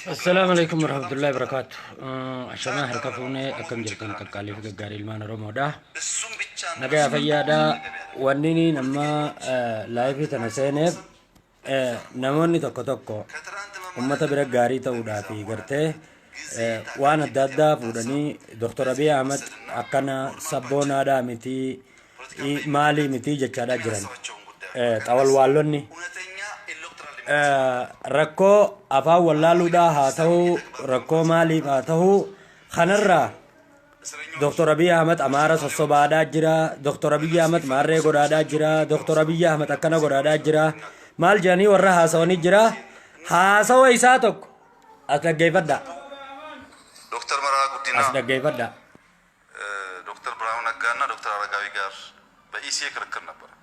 السلام عليكم ورحمة الله وبركاته. عشان هركفوني أكمل جرتنا كقالي في قاري المان رمودا. نجا فيادا ونيني نما لايف تناسينب نموني تكو تكو أمة برا قاري تودا في قرته وانا دادا فودني دكتور أبي أحمد أكنا سبونا دا متي مالي متي جكادا جران تاول والوني ركو أفا والله دا هاتو ركو مالي هاتو خنرّا دكتور أبي أحمد أمارة الصبادا جرا دكتور أبي أحمد مارة غرادا جرا دكتور أبي أحمد أكنا غرادا جرا مال جاني ورّا هاسوني جرا هاسو إيساتك أصلك جيفدا دكتور مرا قدينا أصلك جيفدا دكتور براون أجانا دكتور أرجعي جار بإيسيه كركنا برا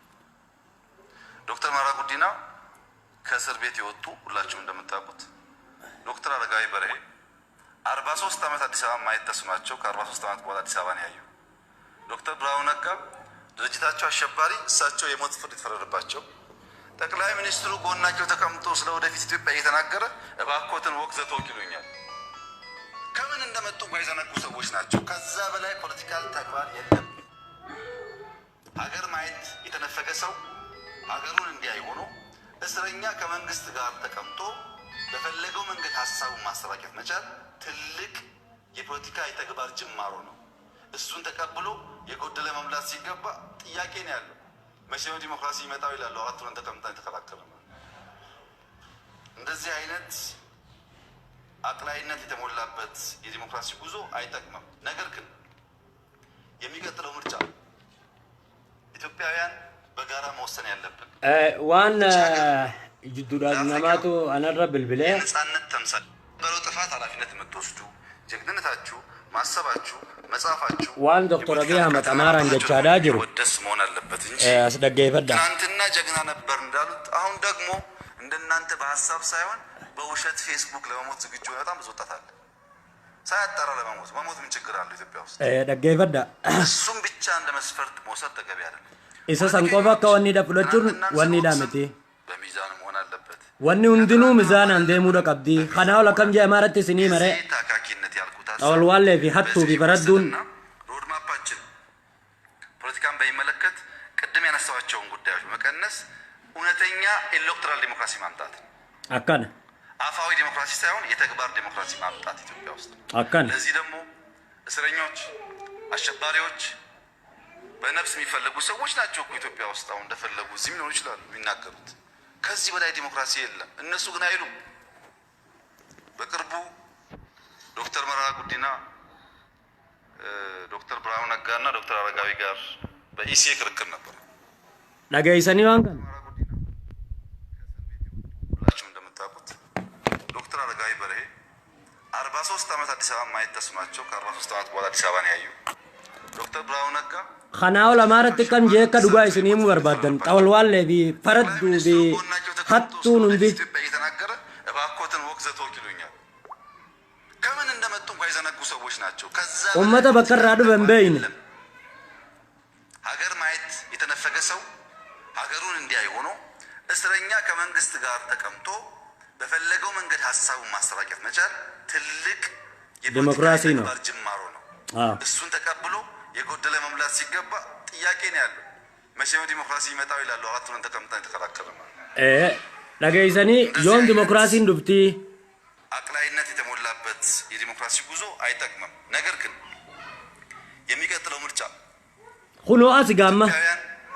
دكتور مرا قدينا كسر بيتي وطو ولا جون دم تابوت دكتور أرجعي بره 43 ዓመት አዲስ አበባ ማየት ተስኗቸው ከ43 ዓመት በኋላ አዲስ አበባ ነው ያዩ ዶክተር ብራውን ነጋ ድርጅታቸው አሸባሪ እሳቸው የሞት ፍርድ ተፈረደባቸው ጠቅላይ ሚኒስትሩ ጎናቸው ተቀምጦ ስለ ወደፊት ኢትዮጵያ እየተናገረ እባክዎትን ወክዘት ወኪሉኛል ከምን እንደመጡ ባይዘነጉ ሰዎች ናቸው ከዛ በላይ ፖለቲካል ተግባር የለም ሀገር ማየት የተነፈገ ሰው ሀገሩን እንዲያይ ሆኖ እስረኛ ከመንግስት ጋር ተቀምጦ በፈለገው መንገድ ሐሳቡን ማስተባበቅ መቻል ትልቅ የፖለቲካ የተግባር ጅማሮ ነው እሱን ተቀብሎ የጎደለ መምላት ሲገባ ጥያቄ ነው ያለው መቼም ዲሞክራሲ ይመጣው ይላሉ አራቱን ተቀምጠን ተከራከረ እንደዚህ አይነት አቅላይነት የተሞላበት የዲሞክራሲ ጉዞ አይጠቅምም ነገር ግን የሚቀጥለው ምርጫ ኢትዮጵያውያን በጋራ መወሰን ያለብን ዋን ይጅዱዳ ነማቱ አነራ ብልብለ ነጻነት ተምሳል በለው ጥፋት ኃላፊነት የምትወስዱ ጀግንነታችሁ ማሰባችሁ መጻፋችሁ ዋን ዶክተር አብይ አህመድ አማራን ጀቻዳ ጅሩ ወደስ መሆን አለበት እንጂ አስደገ ይፈዳ ትናንትና ጀግና ነበር እንዳሉት አሁን ደግሞ እንደናንተ በሐሳብ ሳይሆን በውሸት ፌስቡክ ለመሞት ዝግጁ ነው በጣም ብዙ ወጣት አለ ሳያጣራ ለመሞት ምን ችግር አለ ኢትዮጵያ ውስጥ ደገ ይፈዳ እሱም ብቻ እንደ መስፈርት መውሰድ ተገቢ አይደለም ኢሳ ሰንቆባ ከወኒ ደፍለቹን ወኒ ዳመቲ በሚዛን መሆን አለበት ወኒ እንድኑ ሚዛን አንደሙ ደቀብዲ خناو لكم جاء امارت سني مره ታካኪነት ያልኩት اول والله في حطوا بفردون ሮድ ማፓችን ፖለቲካን በሚመለከት ቅድም ያነሳዋቸውን ጉዳዮች መቀነስ እውነተኛ ኤሌክቶራል ዲሞክራሲ ማምጣት አካን አፋዊ ዲሞክራሲ ሳይሆን የተግባር ዲሞክራሲ ማምጣት ኢትዮጵያ ውስጥ አካን ለዚህ ደግሞ እስረኞች አሸባሪዎች በነፍስ የሚፈልጉ ሰዎች ናቸው እኮ ኢትዮጵያ ውስጥ አሁን እንደፈለጉ እዚህ ሊሆኑ ይችላሉ የሚናገሩት ከዚህ በላይ ዲሞክራሲ የለም እነሱ ግን አይሉ በቅርቡ ዶክተር መረራ ጉዲና ዶክተር ብራውን ነጋና ዶክተር አረጋዊ ጋር በኢሲኤ ክርክር ነበር ነገይሰኒ ዋንከ ሁላችሁም እንደምታውቁት ዶክተር አረጋዊ በርሄ 43 ዓመት አዲስ አበባ ማየት ተስኗቸው ከ43 ዓመት በኋላ አዲስ አበባ ነው ያዩ ዶክተር ብራውን ነጋ خناو لمارت كم جيك دغاي سنيم وربادن طول والله بي فردو بي حطو نندي እየተናገረ እባክዎትን ወክዘት ወኪሉኛል ከምን እንደመጡ ባይዘነጉ ሰዎች ናቸው ከዛ ኡመተ በከራዱ በንበይን ሀገር ማየት የተነፈገ ሰው ሀገሩን እንዲያይ ሆኖ እስረኛ ከመንግስት ጋር ተቀምጦ በፈለገው መንገድ ሐሳቡን ማስተባበቅ መቻል ትልቅ ዲሞክራሲ ነው ጅማሮ ነው እሱን ተቀብሎ የጎደለ መምላት ሲገባ ጥያቄ ነው ያለው መቼም ዲሞክራሲ ይመጣው ይላሉ አራቱን ተቀምጠን ተከራከረ ለገይሰኒ ዮን ዲሞክራሲን ዱብቲ አቅላይነት የተሞላበት የዲሞክራሲ ጉዞ አይጠቅምም ነገር ግን የሚቀጥለው ምርጫ ሁሉ አስጋማ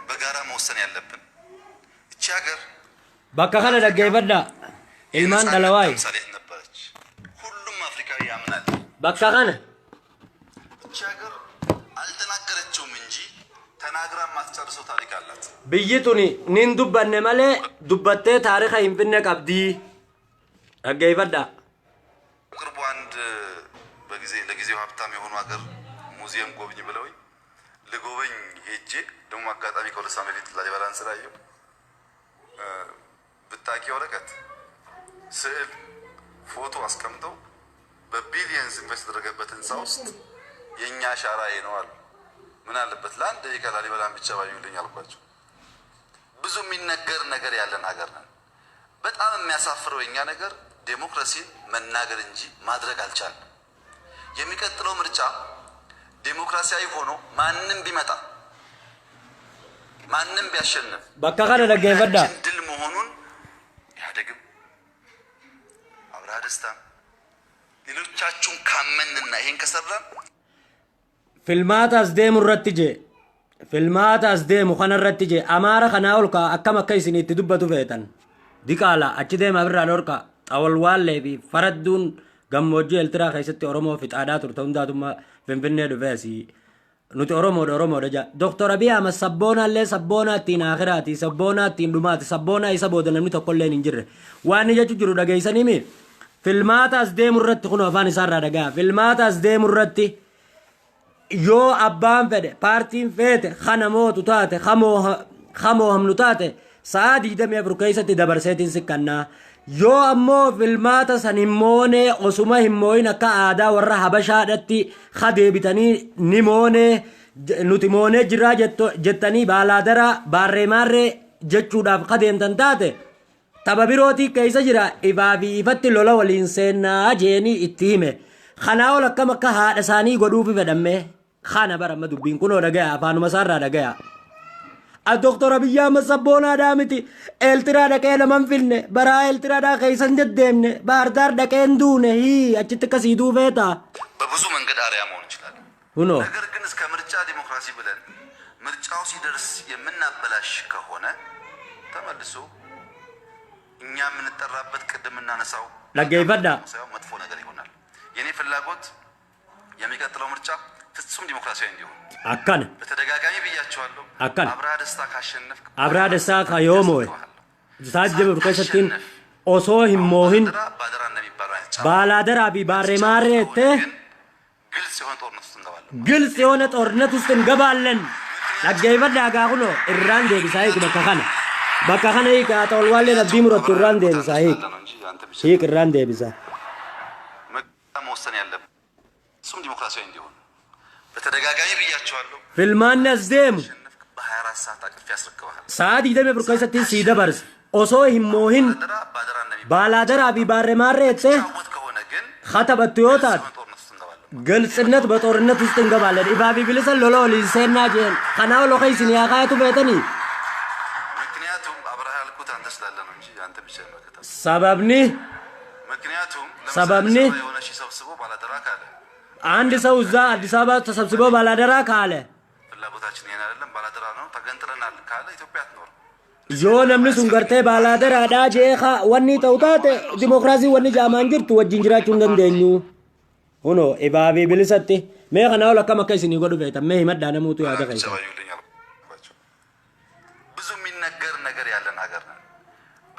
በጋራ መወሰን ያለብን እቺ ሀገር በከኸለ ደገይበዳ ኢልማን ደለዋይ ነበረች ሁሉም አፍሪካዊ ያምናል በከኸነ እቺ ሀገር አልተናገረችውም እንጂ ተናግራ ማስጨርሰው ታሪክ አላት ብይቱኒ ኒን ዱበነ ማለ ዱበቴ ታሪክ አይንፍነ ቀብዲ አገይበዳ ቅርቡ አንድ ለጊዜው ሀብታም የሆኑ ሀገር ሙዚየም ጎብኝ ብለውኝ ለጎበኝ ሄጄ ደግሞ አጋጣሚ ከሁለት ዓመት በፊት ላሊበላን ስላየው ብታቂ ወረቀት ስዕል ፎቶ አስቀምጠው በቢሊየንስ ኢንቨስት ተደረገበት ህንጻ ውስጥ የኛ አሻራ ነው አሉ ምን አለበት ለአንድ ደቂቃ ላሊበላን ብቻ ባዩልኝ አልኳቸው ብዙ የሚነገር ነገር ያለን ሀገር ነን። በጣም የሚያሳፍረው የኛ ነገር ዴሞክራሲን መናገር እንጂ ማድረግ አልቻልንም። የሚቀጥለው ምርጫ ዴሞክራሲያዊ ሆኖ ማንንም ቢመጣ ማንንም ቢያሸንፍ በቃካለ ለገይፈዳ ድል መሆኑን ያደግም አብርሃ ደስታ ሌሎቻችሁን ካመንና ይሄን ከሰራን filmaata as deemu irratti je filmaata as deemu kana irratti je amaara kanaa ol ka akkam akka isin itti dubbatu feetan diqaala achi deema birraa dhorka xawalwaallee fi faradduun gammoojjii eltiraa keessatti oromoo fixaadhaa turte hundaatummaa finfinnee dhufeesi nuti oromoodha ja doktor abiy ahmed sabboonaallee sabboonaa ittiin akhiraati sabboonaa ittiin dhumaati sabboonaa isa booda namni tokkollee hin jirre waan inni jechu jiru dhageessanii mi filmaata as deemu irratti kun afaan isaarraa dhagaa filmaata as deemu irratti yoo abbaan fedhe paartiin feete kana mootu taate kamoo hamnu taate sa'a 24 keessatti dabarseetiin sikkannaa yoo ammoo filmaata san hin moonee osuma hin mooyin akka aadaa warra habashaadhatti deebitanii ni moonee nuti moonee jirraa jettanii baalaadara baarreemaarree jechuudhaaf deemtan taate tapha birootii keessa jira ifaa fi ifatti lola waliin seennaa jeenii itti hime kanaa ol akkam akka haadha isaanii godhuufi fedhamme kana baramma dubbiin kunoo dhagaya afaanuma isaarraa dhagaya الدكتور أبي أحمد سبونا دامتي الترا دكين من فيلن برا الترا دا كيسن جدّمن باردار دكين دونه هي أجت كسيدو فيتا ببزو من قد أريا مون شلال هنو نقدر كنس كمرجع ديمقراطي بلن مرجعو سيدرس يمنا بلاش كهونا تملسو إنيا من الترابط كدمنا نساو لقي فدا مدفون نقدر يقولنا يعني في اللاغوت يمي كتلو مرجع ፍጹም ዲሞክራሲያዊ እንዲሆን አካን በተደጋጋሚ ብያቸዋለሁ አካን አብርሃ ደስታ ካሸነፍክ አብርሃ ደስታ ካዮሞይ ሳጀብ ከሰቲን ኦሶ ሂሞሂን ባላደራ ቢባሬ ማሬቴ ግልጽ የሆነ ጦርነት ውስጥ እንገባለን ለገይበዳ ጋሁሎ ኢራን ደብሳይ በከከነ ይቃጠልዋለ ለዲምሮት ኢራን ደብሳይ ኢራን ደብሳ መወሰን ያለበት ፍጹም ዲሞክራሲያዊ እንዲሆን በተደጋጋሚ ብያቸዋለሁ ፊልማን አስደም በ24 ሰዓት አቅፍ ያስረክባል ሰዓት ይደም ብርከሰቲ ሲደበርስ ኦሶ ሂሞሂን ባላደራ ቢባሬ ማሬቴ ከተበትዮታት ግልጽነት በጦርነት ውስጥ እንገባለን ኢባቢ ብልሰን ሎሎ ሊሰና ጀን ከናው ሎከይስን ያካቱ በተኒ ምክንያቱም አብርሃ ያልኩት አንተ ስላለ ነው እንጂ አንተ ብቻ ነው ሰበብኒ ምክንያቱም ሰበብኒ የሆነ ሺ ሰብስቦ ባላደራ ካለ አንድ ሰው እዛ አዲስ አበባ ተሰብስቦ ባላደራ ካለ ፍላጎታችን ይሄን አይደለም ባላደራ ነው ተገንጥለናል ካለ ኢትዮጵያ አትኖር ዮ ነምኒ ሱን ገርቴ ባላደራ ዳጄኻ ወኒ ተውታተ ዲሞክራሲ ወኒ ጃማንጅርቱ ወጅን ጅራቹ እንደንደኙ ሆኖ ኢባቢ ብልሰቲ ሜኸናው ለከመከሲኒ ጎዱ ፈይታ ሜ ይመዳ ነሙቱ ያደፈይታ ብዙ የሚነገር ነገር ያለን ሀገር ነን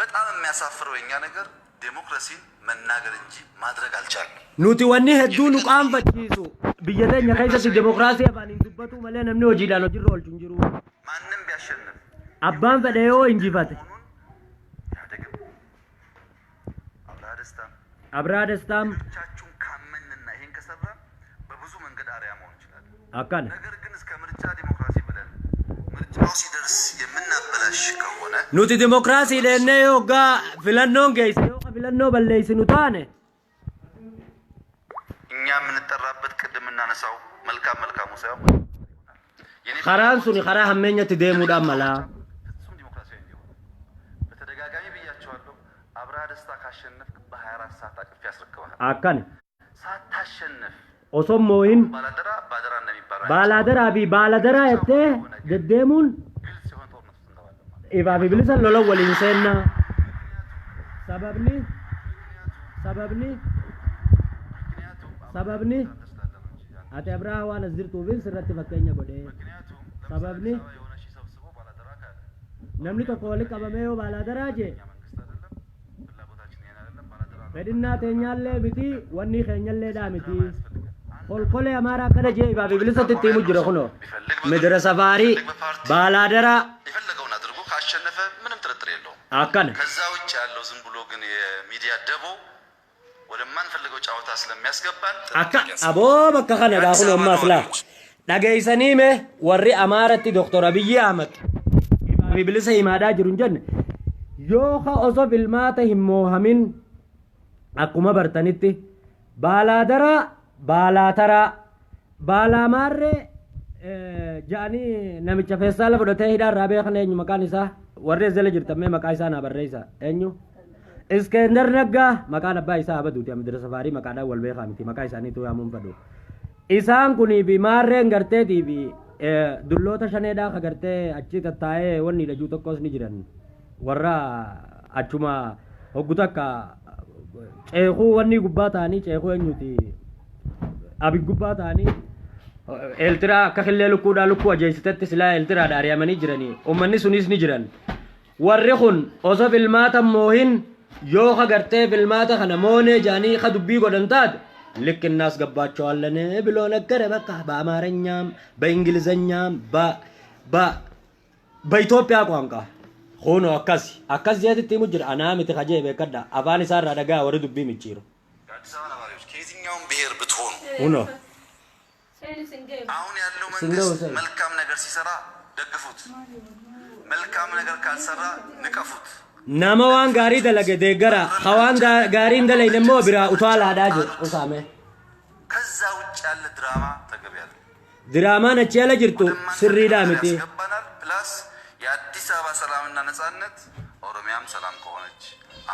በጣም የሚያሳፍረው የኛ ነገር ዴሞክራሲን መናገር እንጂ ማድረግ አልቻልንም ኑቲ ወኒ ሄዱን ቋም ፈቺሱ ብየተኛ ከይሰቲ ዴሞክራሲ አባን እንዱበቱ መለ ነምኒ ወጂዳ ነው ጅሮ ወልቹን ጅሩ ማንንም ቢያሸንፍ አባን ፈደዮ እንጂፋት አብርሃ ደስታም ቻቹን ካመንና ይሄን ከሰራ በብዙ መንገድ አሪያ መሆን ይችላል አካን ነገር ግን እስከ ምርጫ ዲሞክራሲ ብለን ምርጫው ሲደርስ የምናበላሽ ከሆነ ኑቲ ዲሞክራሲ ለነ ዮጋ ፍለኖን ገይስ ፍለኖ በለይስኑ ታነ እኛ የምንጠራበት ቅድም እናነሳው መልካሙ ሳይሆን خران سوني خرا همኘት ደሙዳ መላ ፍጹም ዲሞክራሲያዊ እንዲሆን በተደጋጋሚ ብያቸዋለሁ አብርሃ ደስታ ካሸነፍክ በ24 ሰዓት አቅፍ ያስረክባል አካን ሳታሸንፍ ኦሶሞይን ባላደራ እንደሚባለው ባላደራ ባላደራ እቴ ገደሙን ግልጽ የሆነ ጦርነት ውስጥ እንገባለን ኢባቢ ብልሰን ሎሎ ወሊንሰና ሰበብኒ አቲ አብርሃ ዋን ዝርቱ ቢል ስረት ፈከኛ ጎዴ ሰበብኒ ነምኒ ተቆል ቀበሜዮ ባላደራ ጄ በድና ተኛለ ቢቲ ወኒ ኸኛለ ዳሚቲ ኮልኮሌ አማራ ከለጄ ኢባቢ ብልሰት ትይሙ ጅሮ ሆኖ ምድረ ሰፋሪ ባላደራ የፈለገውን አድርጎ ካሸነፈ ምንም ጥርጥር የለውም አካን ከዛ ውጭ ያለው ዝም ብሎ ግን የሚዲያ ደቦ ወደማን ፈልገው ጫወታ ስለሚያስገባን አካ አቦ በከኸነ ዳሁን ማስላ ዳገይሰኒ ሜ ወሪ አማረቲ ዶክተር አብይ አህመድ bilisa himaadhaa jiru hin jenne yoo ka osoo filmaata hin moohamin akkuma bartanitti baalaataraa baalaamaarree ja'anii namicha feessaala fudhatee hidhaarraa beekan eenyu maqaan isaa warri jala jirtammee maqaa isaa naa barreessa eenyu Iskender Naggaa maqaan abbaa isaa abaduuti Amidira Safaarii maqaadhaan wal beekaa miti maqaa isaaniitu yaamuun fadhu isaan kunii fi maarreen garteetii fi dulloota shaneedhaa ka gartee achi tattaa'ee wanni lajuu tokkos ni jiran warra achuma hoggu takka ceekuu wanni gubbaa ta'anii ceekuu eenyuti abi gubbaa ta'anii Eeltiraa akka killee lukkuudhaa lukkuu ajeessitetti silaa eeltiraadha ari'amanii jiranii ummanni sunis ni jiran warri kun osoo filmaata moohin yoo ka gartee filmaata kana moonee jaanii ka dubbii godhan taate ልክ እናስገባቸዋለን ብሎ ነገረ በቃ በአማርኛም በእንግሊዘኛም በኢትዮጵያ ቋንቋ ሆኖ አካስ ዚያት ሙጅር አናም ተካጀ በከዳ አፋን ሳራ ደጋ ወረ ዱቢ ምጭሩ አዲስ አበባ ነዋሪዎች ከየትኛውም ብሔር ብትሆኑ ሆኖ አሁን ያለው መንግስት መልካም ነገር ሲሰራ ደግፉት መልካም ነገር ካልሰራ ንቀፉት nama waan gaarii dalage deeggara hawaan gaarii hin dalagne immoo biraa utaalaa jiru usaame ከዛ ውጭ ያለ ድራማ ተገቢ ያለ ድራማን አቺ ያለ ጅርቱ ስሪዳ ምቲ ፕላስ የአዲስ አበባ ሰላምና ነጻነት ኦሮሚያም ሰላም ከሆነች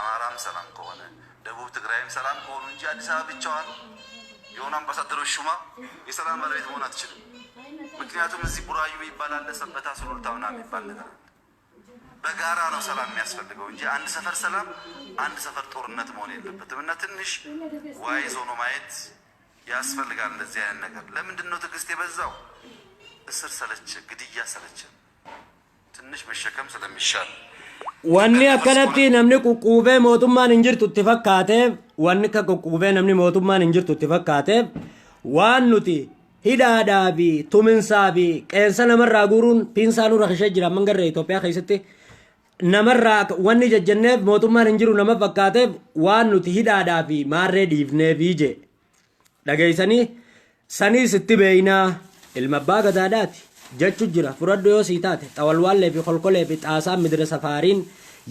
አማራም ሰላም ከሆነ ደቡብ ትግራይም ሰላም ከሆኑ እንጂ አዲስ አበባ ብቻዋን የሆነ አምባሳደሮች ሹማ የሰላም ባለቤት መሆን አትችልም ምክንያቱም እዚህ ቡራዩ ይባላል ሰበታ ሱሉልታ ምናምን ይባል ነገር በጋራ ነው ሰላም የሚያስፈልገው እንጂ አንድ ሰፈር ሰላም አንድ ሰፈር ጦርነት መሆን የለበትም እና ትንሽ ዋይዝ ሆኖ ማየት ያስፈልጋል እንደዚህ አይነት ነገር ለምንድን ነው ትዕግስት የበዛው እስር ሰለች ግድያ ሰለች ትንሽ መሸከም ስለሚሻል wanni akkanatti namni quqquubee mootummaan hin jirtu itti fakkaateef wanni ka quqquubee namni mootummaan hin jirtu itti fakkaateef waan nuti hidhaadhaa fi tuminsaa fi qeensa namarraa guuruun piinsaanuu rakishee jira mangarree Itoophiyaa keessatti namarraa wanni jajjanneef mootummaan hin jiru nama fakkaateef waan nuti hidhaadhaa fi maarree dhiifneef ije dhageessanii saniis itti beeynaa ilma abbaa gadaadhaati jechu jira furaddo yoo sii taate xawalwaallee fi kolkolee fi xaasaa midira safaariin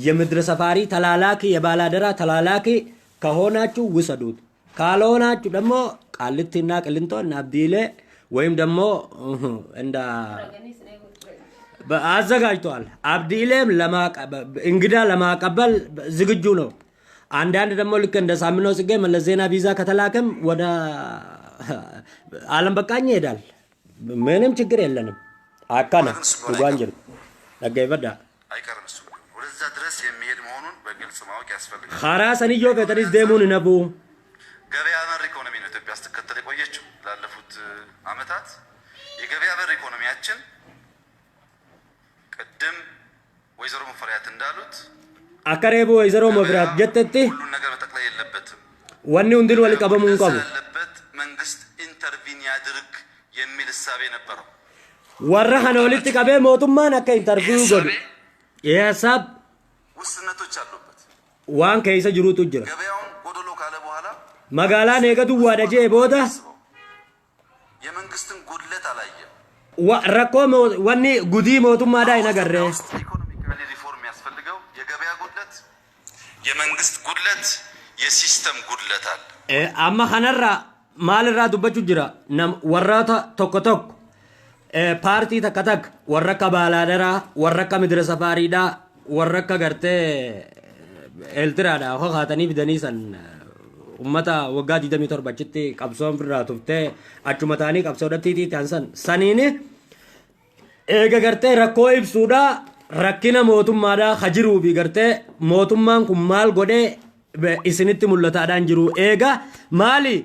የምድረ ሰፋሪ ተላላኪ የባላደራ ተላላኪ ከሆናችሁ ውሰዱት ካልሆናችሁ ደግሞ ቃልቲና ቅልንጦና አብዲሌ ወይም ደግሞ እንዳ አዘጋጅቷል አብዲሌም እንግዳ ለማቀበል ዝግጁ ነው አንዳንድ ደግሞ ልክ እንደ ሳምነው ጽጌ መለስ ዜና ቪዛ ከተላከም ወደ ዓለም በቃኝ ይሄዳል ምንም ችግር የለንም አካና ጓንጀር ነገይበዳ አይቀርም እሱ ወደዛ ድረስ የሚሄድ መሆኑን በግልጽ ማወቅ ያስፈልጋል ኻራሰንዮ ከተሪስ ደሙን ነቡ ገበያ መር ኢኮኖሚ ነው ኢትዮጵያ ስትከተል የቆየችው ላለፉት አመታት የገበያ መር ኢኮኖሚያችን ቅድም ወይዘሮ መፈሪያት እንዳሉት አከሬቦ ወይዘሮ መፍሪያት ጀተቲ ሁሉ ነገር መጠቅለል የለበትም ወኔው እንድን ወልቀበሙን ቀቡ መንግስት ኢንተርቪን ያድርግ የሚል እሳቤ ነበረው ወራሃነ ወልት ቀበ ሞቱማን አከ ኢንተርቪው ጎድ የሐሳብ ውስነቶች አሉበት ዋን ከይሰ ጅሩቱ ጅራ ገበያውን ጎዶሎ ካለ በኋላ መጋላ ነገዱ ዋደጀ ቦዳ የመንግስትን ጉድለት አላየ ረኮ ወኒ ጉዲ ሞቱማ ዳይ ነገረ ኢኮኖሚካሊ ሪፎርም ያስፈልገው የገበያ ጉድለት የመንግስት ጉድለት የሲስተም ጉድለት አለ አማ ኸነራ ማልራ ዱበቹ ጅራ ነም ወራታ ቶኮቶክ ፓርቲ ተከተክ ወረከ ባላደራ ወረከ ምድረ ሰፋሪዳ ወረከ ገርቴ ኤልትራዳ ሆኻተኒ ቢደኒሰን ummata waggaa 27tti qabsoon firraa tuftee achumataanii qabsoo dhattiitii taansan saniini eega gartee rakkoo ibsuudha rakkina mootummaadha hajiruu fi gartee mootummaan kun maal godhee isinitti mul'ataadhaan jiru eega maali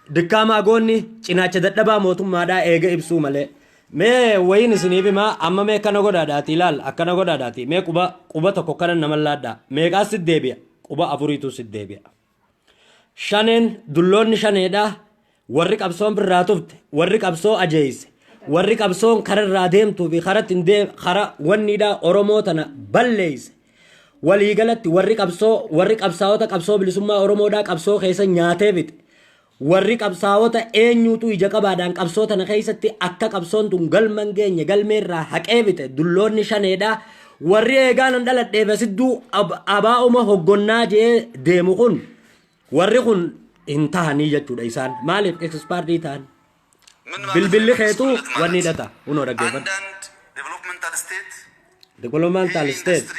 dikkaamaa goonni cinaacha dadhabaa mootummaadha eega ibsuu malee mee wayin isiniif himaa amma mee akkana godhaadhaati ilaal akkana godhaadhaati mee quba tokko kana namallaadha meeqaas sit deebi'a quba afuriitu sit deebi'a shanen dulloonni shaneedha warri qabsoon birraa tufte warri qabsoo ajeeyse warri qabsoon kararraa deemtuu fi karatti hin deem kara wanniidha oromoo tana balleeyse waliigalatti warri qabsaa'ota qabsoo bilisummaa oromoodhaa qabsoo keessa nyaatee fixe warri qabsaa'ota eenyuutu ija qabaadhaan qabsoo tana keessatti akka qabsoon tun galman geenye galmeerraa haqee fixe dulloonni shaneedha warri eegaan dhaladhee basidduu abaa'uma hoggonnaa jee deemu kun warri kun hin tahanii jechuudha isaan maaliif expaardii ta'an bilbilli keetu wanni dhata unoo dhaggeeffadhu developmental state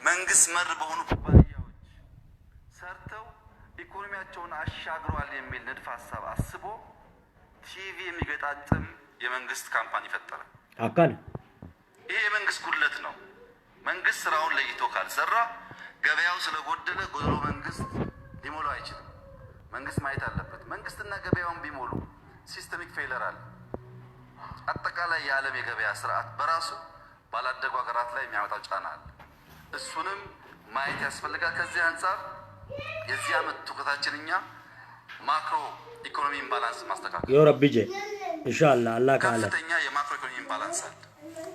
መንግስት መር በሆኑ ኩባንያዎች ሰርተው ኢኮኖሚያቸውን አሻግረዋል የሚል ንድፍ ሐሳብ አስቦ ቲቪ የሚገጣጥም የመንግስት ካምፓኒ ፈጠረ። አካል ይሄ የመንግስት ጉድለት ነው። መንግስት ስራውን ለይቶ ካልሰራ ገበያው ስለጎደለ ጎደሎ መንግስት ሊሞሉ አይችልም። መንግስት ማየት አለበት። መንግስትና ገበያውን ቢሞሉ ሲስተሚክ ፌለር አለ። አጠቃላይ የዓለም የገበያ ስርዓት በራሱ ባላደጉ ሀገራት ላይ የሚያመጣው ጫና አለ። እሱንም ማየት ያስፈልጋል። ከዚህ አንፃር የዚህ ዓመት ትኩረታችን እኛ ማክሮ ኢኮኖሚ ኢምባላንስ ማስተካከል ያ ረቢ ጀ ኢንሻአላህ አላህ ካለ ከፍተኛ የማክሮ ኢኮኖሚ ኢምባላንስ አለ።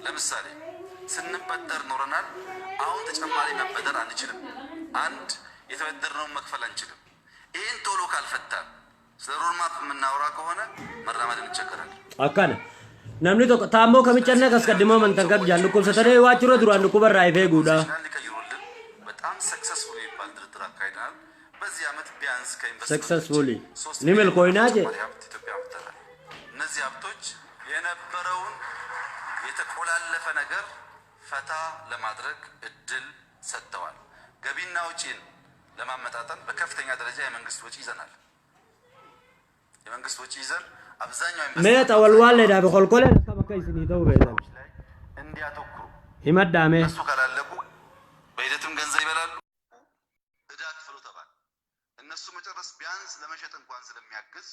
ለምሳሌ ስንበደር ኖረናል። አሁን ተጨማሪ መበደር አንችልም። አንድ የተበደርነውን መክፈል አንችልም። ይሄን ቶሎ ካልፈታን ስለ ሮድማፕ የምናወራ ከሆነ መራመድ እንቸገራለን። አካለ namni tokko taammoo kamicha askaddimoo mantanqab jaallukubsatanii waachiroo duraan dhukkubarraa ifee guudha. በጣም ሰክሰስፉል የሚባል ድርድር አካሂደናል። በዚህ ዓመት ቢያንስ ሰክሰስፉሊ ኒመል ኮይናጀ ኢትዮጵያ አምጥተናል። እነዚህ ሀብቶች የነበረውን የተቆላለፈ ነገር ፈታ ለማድረግ እድል ሰጥተዋል። ገቢና ወጪን ለማመጣጠን በከፍተኛ ደረጃ የመንግስት ወጪ ይዘናል። የመንግስት ወጪ ይዘን ميت والوالد ده بقول كل كم كيس نيدو بيدم እንዲያተኩሩ ይመዳሜ እሱ ካላለቁ በሂደትም ገንዘብ ይበላሉ። እዳ ክፍሉ ተባለ። እነሱ መጨረስ ቢያንስ ለመሸጥ እንኳን ስለሚያግዝ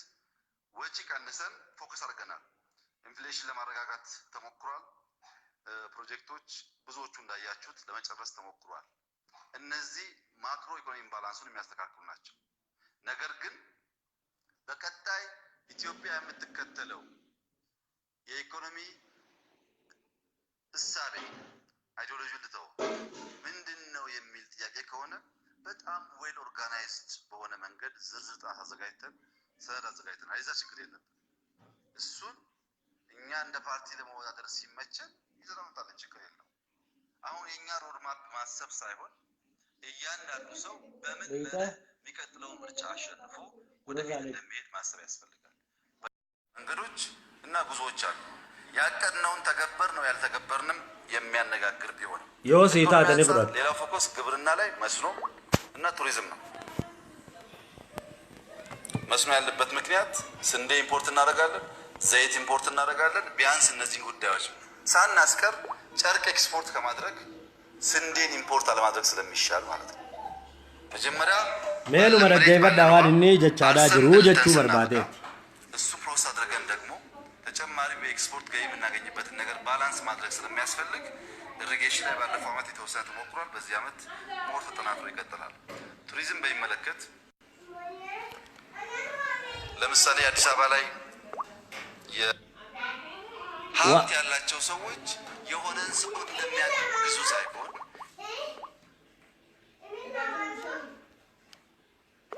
ወጪ ቀንሰን ፎከስ አድርገናል። ኢንፍሌሽን ለማረጋጋት ተሞክሯል። ፕሮጀክቶች ብዙዎቹ እንዳያችሁት ለመጨረስ ተሞክሯል። እነዚህ ማክሮ ኢኮኖሚ ባላንሱን የሚያስተካክሉ ናቸው። ነገር ግን በቀጣይ ኢትዮጵያ የምትከተለው የኢኮኖሚ እሳቤ አይዲዮሎጂ ልተው ምንድነው የሚል ጥያቄ ከሆነ በጣም ዌል ኦርጋናይዝድ በሆነ መንገድ ዝርዝር ጥናት አዘጋጅተን ሰነድ አዘጋጅተን አይዛ ችግር የለም። እሱን እኛ እንደ ፓርቲ ለመወዳደር ሲመቸን ይዘራውታለን፣ ችግር የለም። አሁን የኛ ሮድማፕ ማሰብ ሳይሆን እያንዳንዱ ሰው በምን የሚቀጥለውን ምርጫ አሸንፎ ወደፊት እንደሚሄድ ማሰብ ያስፈልጋል። መንገዶች እና ጉዞዎች አሉ። ያቀድነውን ተገበር ነው ያልተገበርንም የሚያነጋግር ቢሆን ዮሲታ ተነብሯል። ሌላው ፎከስ ግብርና ላይ መስኖ እና ቱሪዝም ነው። መስኖ ያለበት ምክንያት ስንዴ ኢምፖርት እናደርጋለን፣ ዘይት ኢምፖርት እናደርጋለን። ቢያንስ እነዚህ ጉዳዮች ሳናስቀር ጨርቅ ኤክስፖርት ከማድረግ ስንዴን ኢምፖርት አለማድረግ ስለሚሻል ማለት ነው። መጀመሪያ ሜሉ መረገይበዳ ዋድኒ ጀቻዳ ጅሩ ጀቹ በርባዴ እሱ ፕሮሰስ አድርገን ደግሞ ተጨማሪ በኤክስፖርት ገቢ የምናገኝበትን ነገር ባላንስ ማድረግ ስለሚያስፈልግ ኢሪጌሽን ላይ ባለፈው ዓመት የተወሰነ ተሞክሯል። በዚህ ዓመት ሞር ተጠናክሮ ይቀጥላል። ቱሪዝም በሚመለከት ለምሳሌ አዲስ አበባ ላይ ሀብት ያላቸው ሰዎች የሆነን ሰው እንደሚያግዙ ሳይሆን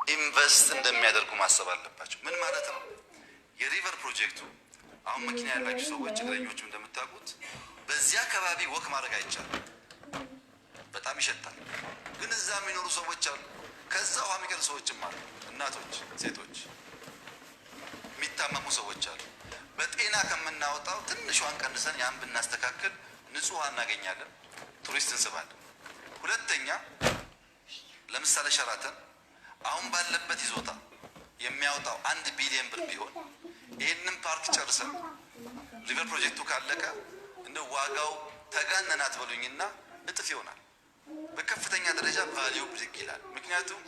ኢንቨስት እንደሚያደርጉ ማሰብ አለባቸው። ምን ማለት ነው? የሪቨር ፕሮጀክቱ አሁን መኪና ያላችሁ ሰዎች እግረኞች እንደምታውቁት በዚያ አካባቢ ወክ ማድረግ አይቻልም፣ በጣም ይሸታል። ግን እዛ የሚኖሩ ሰዎች አሉ፣ ከዛ ውሃ የሚቀዱ ሰዎችም አሉ፣ እናቶች፣ ሴቶች፣ የሚታመሙ ሰዎች አሉ። በጤና ከምናወጣው ትንሿን ቀንሰን ያን ብናስተካክል ንጹህ ውሃ እናገኛለን፣ ቱሪስት እንስባለን። ሁለተኛ ለምሳሌ ሸራተን አሁን ባለበት ይዞታ የሚያወጣው 1 ቢሊዮን ብር ቢሆን ይሄንን ፓርክ ጨርሰን ሪቨር ፕሮጀክቱ ካለቀ እንደ ዋጋው ተጋነናት በሉኝና እጥፍ ይሆናል። በከፍተኛ ደረጃ ቫልዩ ብድግ ይላል። ምክንያቱም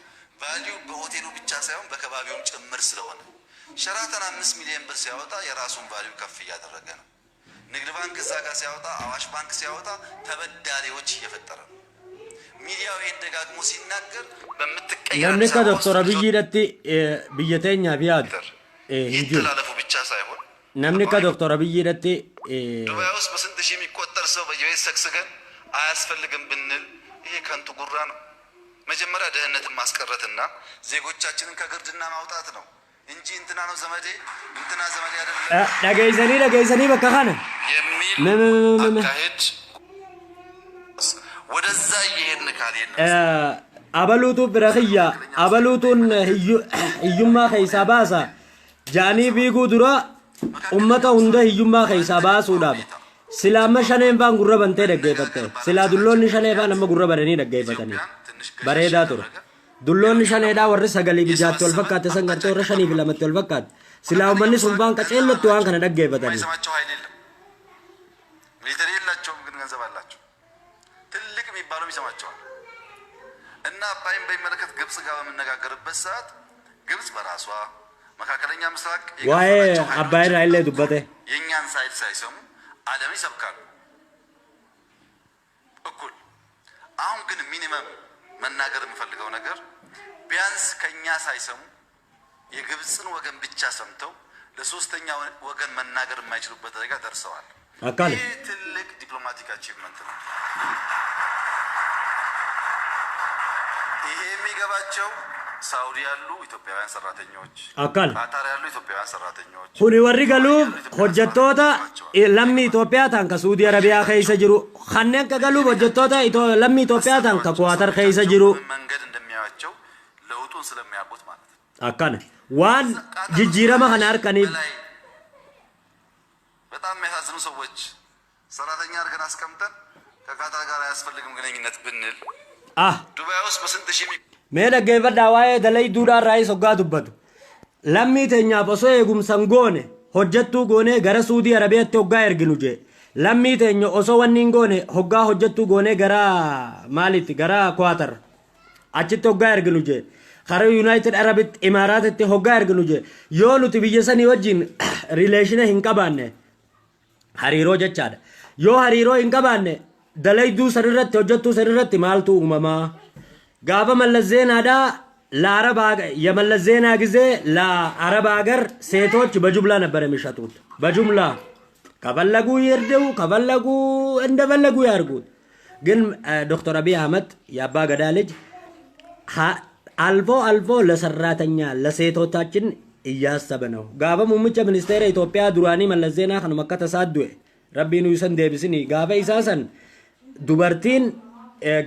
ቫልዩ በሆቴሉ ብቻ ሳይሆን በከባቢውም ጭምር ስለሆነ ሸራተን 5 ሚሊዮን ብር ሲያወጣ የራሱን ቫልዩ ከፍ እያደረገ ነው። ንግድ ባንክ እዛ ጋር ሲያወጣ፣ አዋሽ ባንክ ሲያወጣ ተበዳሪዎች እየፈጠረ ነው። ሚዲያው ይሄን ደጋግሞ ሲናገር በመትቀየር ለምንከ ዶክተር አብይ ደቲ ብየተኛ ቢያድ ይተላለፉ ብቻ ሳይሆን ነምንከ ዶክተር አብይ ደቲ ዱባይ ውስጥ በስንት ሺህ የሚቆጠር ሰው በየቤት ሰክስገን አያስፈልግም ብንል ይሄ ከንቱ ጉራ ነው። መጀመሪያ ደህንነትን ማስቀረትና ዜጎቻችንን ከግርድና ማውጣት ነው እንጂ እንትና ነው ዘመዴ እንትና ዘመዴ አይደለም ደገይሰኒ በከካነ የሚል አካሄድ ወደዛ ይሄን ካልን abaluutu bira xiyya abaluutuun hiyyummaa keessaa baasa jaanii biiguu dura ummata hunda hiyyummaa keessaa baasuudhaaf silaama shaneen faan gurra bantee dhaggeeffatte silaa dulloonni shanee faan amma gurra badanii dhaggeeffatanii bareedaa ture dulloonni shaneedhaa warri sagalii bijaatti wal fakkaate san gartee warra shanii fi lamatti wal fakkaate silaa ummanni sun faan qaceellotti waan kana dhaggeeffatanii ሚሊተሪ የላቸውም ግን ገንዘብ አላቸው ትልቅ የሚባለው ይሰማቸዋል እና አባይን በሚመለከት ግብጽ ጋር በመነጋገርበት ሰዓት ግብጽ በራሷ መካከለኛ ምስራቅ ዋይ አባይን አይለ ዱበቴ የኛን ሳይት ሳይሰሙ ዓለም ይሰብካሉ እኩል አሁን ግን ሚኒመም መናገር የምፈልገው ነገር ቢያንስ ከኛ ሳይሰሙ የግብጽን ወገን ብቻ ሰምተው ለሶስተኛ ወገን መናገር የማይችሉበት ደረጃ ደርሰዋል አካል ትልቅ ዲፕሎማቲክ አቺቭመንት ነው ይሄ የሚገባቸው ሳውዲ ያሉ ኢትዮጵያውያን ሰራተኞች አካል ካታር ያሉ ኢትዮጵያውያን ሰራተኞች ሁኒ ወሪ ገሉ ሆጀቶታ ለሚ ኢትዮጵያ ታንከ ሳውዲ አረቢያ ከይሰ ጅሩ ኸነን ከገሉ ሆጀቶታ ለሚ ኢትዮጵያ ታንከ ኳታር ከይሰ ጅሩ መንገድ እንደሚያዋቸው ለውጡን ስለሚያውቁት ማለት አካል ዋን ጅጅረማ ኸናር ከኒ በጣም የሚያሳዝኑ ሰዎች ሰራተኛ አድርገን አስቀምጠን ከካታር ጋር አያስፈልግም ግንኙነት ብንል ዱባይ ውስጥ በስንት ሺህ ሜደገበዳ ዋዬ ደለይ ዱዳ ራይ ሶጋ ዱበቱ ለሚተኛ ፎሶ የጉምሰን ጎኔ ሆጀቱ ጎኔ ገረ ሳውዲ አረቢያት ሆጋ ኤርግኑ ጄ ለሚተኛ ኦሶ ወኒን ጎኔ ሆጋ ሆጀቱ ጎኔ ገራ ማሊት ገራ ኳተር አችት ሆጋ ኤርግኑ ጄ خر يونايتد عرب امارات ته hoga ergnu je yo nuti biyyasani wajin relation hin qabanne hariro jechada yo hariro hin qabanne dalaydu sarirratti hojjattu sarirratti maaltu umama gaba malazeenada la araba የመለዜና ጊዜ ለአረብ ሀገር ሴቶች በጅምላ ነበር የሚሸጡት በጅምላ ከፈለጉ ይርደው ከፈለጉ እንደፈለጉ ያርጉት ግን ዶክተር አብይ አህመድ ያባ ገዳ ልጅ አልፎ ለሰራተኛ ለሴቶቻችን እያሰበ ነው ጋባ ሙምጨ ሚኒስቴር ኢትዮጵያ ዱራኒ መለዜና ከነ መከተ ሳዱእ ረቢኑ ይሰን ደብስኒ ጋባ ኢሳሰን ዱበርቲን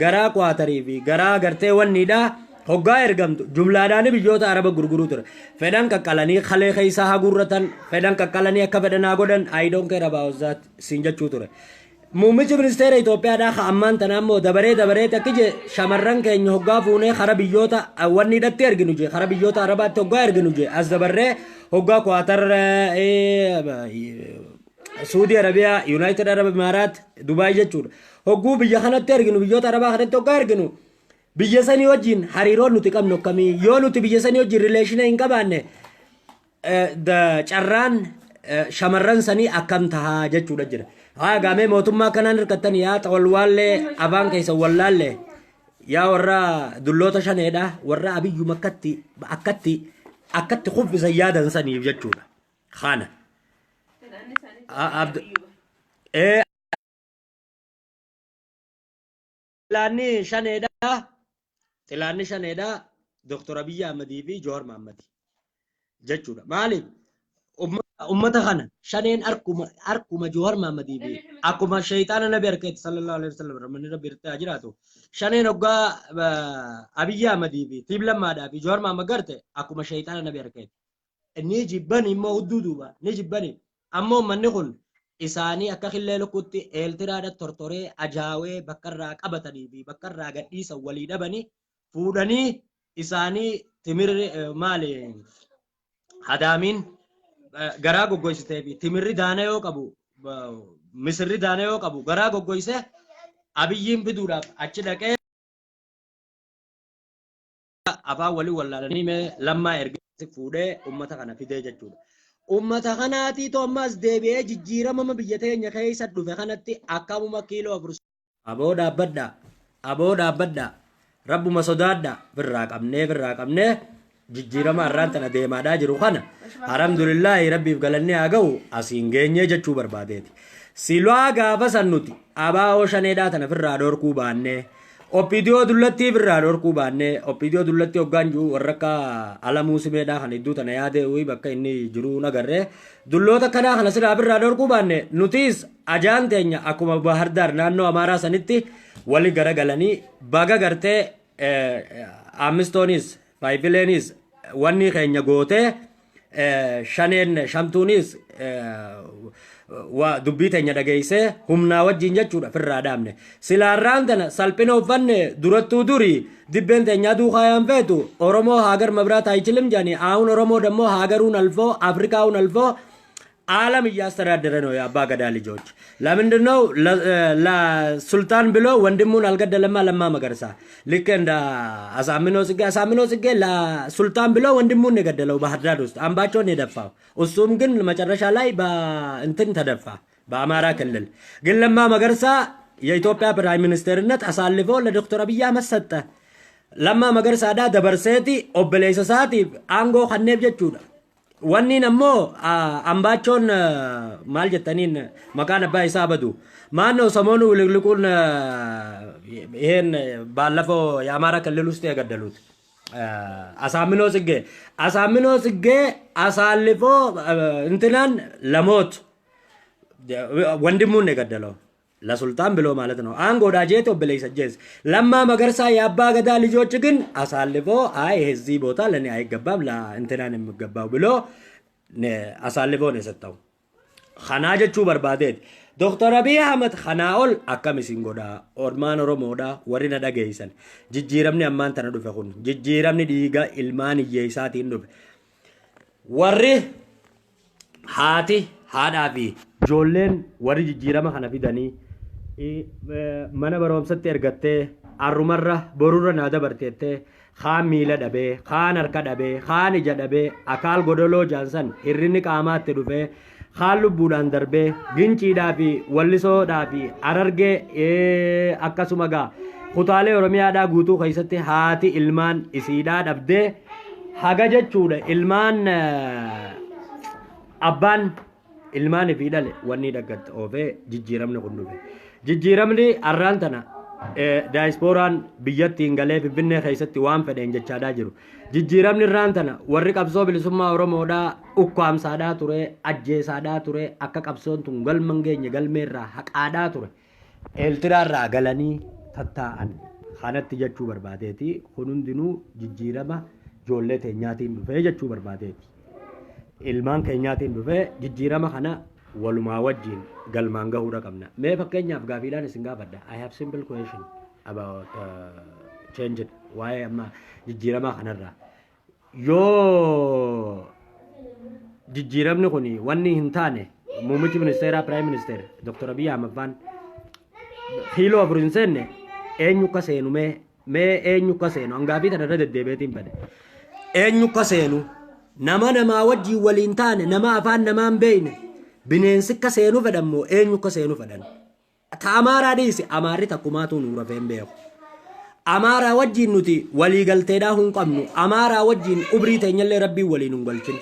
ገራ ቋተሪ ቢ ገራ ገርቴ ወኒዳ ሆጋ ኤርገምቱ ጁምላዳኒ ብዮታ አረበ ጉርጉሩ ትረ ፈዳን ቀቀለኒ ኸሌ ኸይሳ ሀጉረተን ፈዳን ቀቀለኒ አከፈደና ጎደን አይዶን ከረባውዛት ሲንጀቹ ትረ ሙምጭ ሚኒስቴር ኢትዮጵያ ዳ ኸአማን ተናሞ ደበሬ ተክጀ ሸመረን ከኝ ሆጋ ፉኔ ኸረብዮታ ወኒ ደቴ ኤርግኑ ጀ ኸረብዮታ አረባት ሆጋ ኤርግኑ ጀ አዘበሬ ሆጋ ኳተር ሳውዲ አረቢያ ዩናይትድ አረብ ኢማራት ዱባይ ጀቹ ሆጉ ብየ ኸነቴ ኤርግኑ ብዮታ አረባ ኸነቴ ሆጋ ኤርግኑ biyyasani wajin hariiro nuti qabno kami yoo nuti biyyasani wajin relation hin qabaanne da carraan shamarran sanii akkam taha jechuudha jira haa gaamee mootummaa kanaan hirkattan yaa xawalwaallee abaan keessa wallaalle yaa warra dulloota shaneedha warra abiyyu akkatti kuffisan yaadan saniif jechuudha kana laanni shaneedha tilaanni shaneedha Dr. Abiy Ahmed fi Jawar Mohammed jechuudha maaliif ummata kana shaneen arkuma Jawar Mohammed fi akkuma shaytaana nabi arkayt sallallahu alaihi wasallam ramani rabbi irtaa jiraatu shaneen hoggaa Abiy Ahmed fi Tiblammaadha fi Jawar Mohammed garte akkuma shaytaana nabi arkayt ni jibbani immoo hudduuduba ni jibbani ammoo manni kun isaanii akka khillee lukutti eeltiraadha tortoree ajaawee bakkarraa qabatanii fi bakkarraa gadhiisan walii dhabanii fuudhanii isaanii timirri maali hadaamiin garaa goggoysitee fi timirri daana yoo qabu misirri daana yoo qabu garaa goggoyse abiyyiin fiduudhaaf achi dhaqee afaan walii wallaalanii lammaa erga fuudhee ummata kana fidee jechuudha. ummata kanaati to ammas deebi'ee jijjiirama biyya teenya keessa dhufe kanatti akkamuma kiiloo afur aboo dhaabbadda rabbuma sodaadha birraa qabnee jijjiirama har'aan tana deemaadhaa jiru kana alhamdulillaahi rabbiif galannee haa ga'u asiin geenyee jechuu barbaadeeti silaa gaafa san nuti abaa'oo shaneedhaa tana firraa dhorkuu baannee oppidiyoo dullatti birraa dhorkuu baannee oppidiyoo dullatti hoggaan jiru warra akka alamuu simeedhaa kan iddoo tana yaadee bakka inni jiru nagarree dulloota kanaa kana silaa birraa dhorkuu baannee nutis ajaan teenya akkuma bahardaar naannoo amaaraa sanitti wali garagalanii baga gartee amistoonis faayibileenis wanni keenya gootee shaneen shamtuunis dubbii teenya dhageessee humnaa wajjin jechuudha firraa dhaabne silaarraan tana salphina uffanne durattuu durii dibbeen teenyaa duukaayaan feetu oromoo haagar mabiraat haayichilim jedhanii aahun oromoo dammoo haagaruun alfoo afrikaawun alfoo ዓለም እያስተዳደረ ነው የአባ ገዳ ልጆች። ለምንድነው ለሱልጣን ብሎ ወንድሙን አልገደለማ ለማ መገርሳ ልክ እንደ አሳምኖ ጽጌ ለሱልጣን ብሎ ወንድሙን የገደለው ባህር ዳር ውስጥ አምባቸውን የደፋው እሱም ግን መጨረሻ ላይ በእንትን ተደፋ በአማራ ክልል። ግን ለማ መገርሳ የኢትዮጵያ ፕራይም ሚኒስተርነት አሳልፎ ለዶክተር አብይ አህመድ ሰጠ። ለማ መገርሳ ዳ ደበርሴቲ ኦበሌሰሳቲ አንጎ ከኔብ ጀቹዳ wanni nammo ambaachon maal jettaniin maqaan abbaa isaa badu maannoo samoonu wilqulquun ይሄን ባለፈው የአማራ ክልል ውስጥ የገደሉት አሳምኖ ጽጌ አሳልፎ እንትናን ለሞት ወንድሙን የገደለው ለሱልጣን ብሎ ማለት ነው። አንጎ ዳጄት ወበለይ ሰጀስ ለማ መገርሳ የአባ ገዳ ልጆች ግን አሳልፎ አይ እዚህ ቦታ ለኔ አይገባም ለእንትናን የሚገባው ብሎ አሳልፎ ነው የሰጠው። ኻና ጀቹ በርባዴት ዶክተር አብይ አህመድ ኻናኦል አከምሲን ጎዳ ኦርማን ኦሮሞዳ ወሪና ዳገይሰን ጅጅረምኒ አማን ተነ ዱፈ ኩን ጅጅረምኒ ዲጋ ኢልማን የይሳቲን ዱፈ ወሪ ሃቲ ሃዳፊ ጆሌን ወሪ ጅጅረማ ኻና ፊዳኒ mana baromsatti ergattee arrumarra borurra na dabarteette kaan miila dhabee kaan harka dhabee kaan ija dhabee akaal godoloo jaansan hirrinni qaamaatti dhufee kaan lubbuudhaan darbee ginciidhaa fi wallisoodhaa fi arargee akkasuma gaa kutaalee oromiyaadhaa guutuu keessatti haati ilmaan isiidhaa dhabdee haga jechuudha ilmaan abbaan ilmaan fi dhale wanni dhaggatte oofee jijjiiramni kun dhufe. jijjiiramni arraan tana daayisporaan biyyattiin galee finfinnee keessatti waan fedheen jechaadhaa jiru. jijjiiramni irraan tana warri qabsoo bilisummaa oromoodhaa ukkaamsaadhaa ture ajjeesaadhaa ture akka qabsoon tun galman geenye galmeerraa haqaadhaa ture eeltiraarraa galanii tattaa'an kanatti jechuu barbaadeeti. kun hundinuu jijjiirama ijoollee teenyaatiin dhufee jechuu barbaadeeti. ilmaan keenyaatiin dhufee jijjiirama kana walumaa wajjin galmaan gahuudha qabna. mee fakkeenyaaf gaafiidhaan isin gaafadha. I have simple question about change waa'ee amma jijjiirama kanarra yoo jijjiiramni kun wanni hin taane muummichi ministeeraa prime minister Dr. Abiy Ahmed faan hiiloo afur hin seenne eenyu akka seenu mee eenyu akka seenu hangaafii tanarra deddeebeetiin fedhe eenyu akka seenu nama namaa wajjin waliin taane nama afaan namaan beeyne bineensi akka seenu fedhammoo eenyu akka seenu fedhan. ta amaaraa dhiisi amaarri takkumaatu nu rafeen beeku. amaaraa wajjin nuti walii galteedhaa hin qabnu. amaaraa wajjin ubrii teenyallee rabbii waliin hin galchin.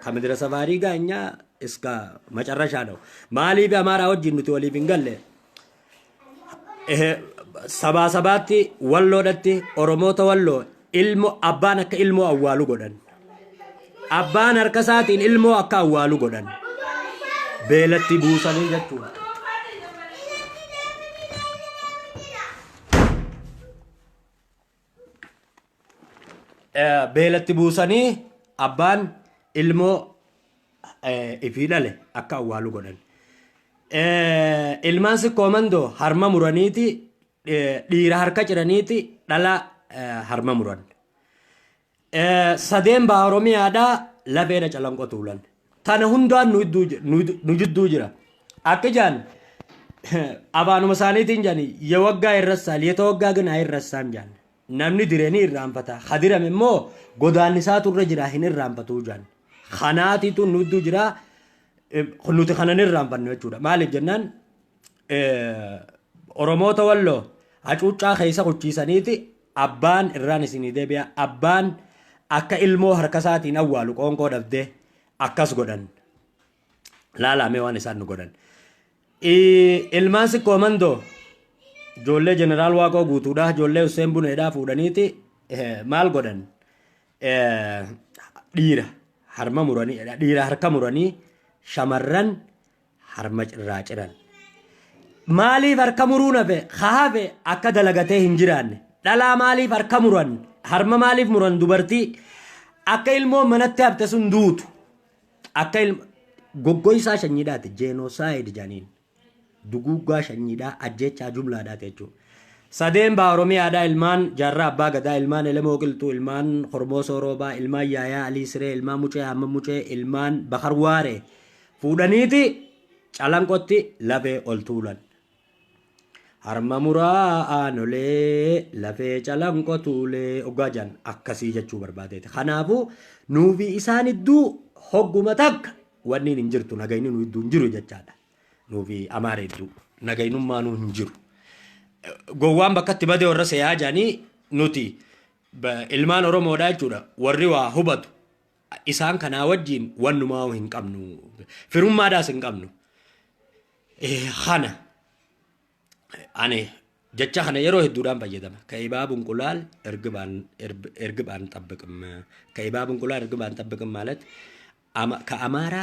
kamidira safaarii gaanyaa iska macarrashaa dhawu maaliif amaaraa wajjin nuti waliif hin galle sabaa sabaatti walloodhatti oromoota walloo ilmo abbaan akka ilmoo awwaalu godhan. abbaan harka isaatiin ilmoo akka awwaalu godhan beelatti buusanii jechuudha. beelatti buusanii abbaan ilmoo ifii dhale akka awwaalu godhan. ilmaan sikkoomandoo harma muraniiti dhiira harka ciraniiti dhala harma muran. sadeen baa oromiyaadhaa lafeedha calanqoo tuulan tana hundaan nu jidduu jira akka jaan abaanuma isaaniitiin jaani የወጋ ይረሳል የተወጋ ግን አይረሳም ጃን namni direeni irraanfata hadirame immoo godaannisaatu irra jira hin irraanfatu jaan kanaatiitu nu jidduu jira nuti kanan irraanfannu jechuudha. maaliif jennaan oromoota walloo hacuuccaa keessa qochiisaniiti abbaan irraan isinii deebi'a abbaan akka ilmoo harka isaatiin awwaalu qoonqoo dhabdee akkas godhan laalamee waan isaan nu godhan. ilmaan sikkoomandoo ijoollee jeneraal waaqoo guutuudhaa ijoollee Hussein Buneedhaa fuudhaniiti maal godhan dhiira harma muranii dhiira harka muranii shamarran harma irraa ciran. maaliif harka muruu nafe hafe akka dalagatee hin jiraanne dhalaa maaliif harka muran harma maaliif muran dubartii akka ilmoo manatti hafte sun duutu akka goggoysaa shanyiidhaati jeenoosaayid janiin duguggaa shanyiidhaa ajjechaa jumlaadhaati jechuudha. Sadeen baa Oromiyaadhaa ilmaan jaarraa abbaa gadaa ilmaan elemoo qilxuu ilmaan hormoo sooroobaa ilmaan yaayaa alii siree ilmaan mucee hamma mucee ilmaan bakar waaree fuudhaniiti calanqotti lafee ol tuulan. Harma muraa aanolee lafee calanqo tuulee ogaajan akkasii jechuu barbaadeeti. Kanaafuu nuufi isaan idduu hogguma takka wanni hin jirtu nagayni nu idduu hin jiru jechaadha. Nuufi amaara idduu nagaynummaa nu hin jiru. Gowwaan bakkatti badee warra seeyaa jaanii nuti ilmaan Oromoodhaa jechuudha warri waa hubatu isaan kanaa wajjiin wannumaa hin qabnu firummaadhaas hin qabnu. Kana ani jecha kana yeroo hedduudhaan fayyadama. Ka'ibaa bunqulaal ergibaan xabbiqim ka'ibaa bunqulaal ergibaan xabbiqim ማለት ከአማራ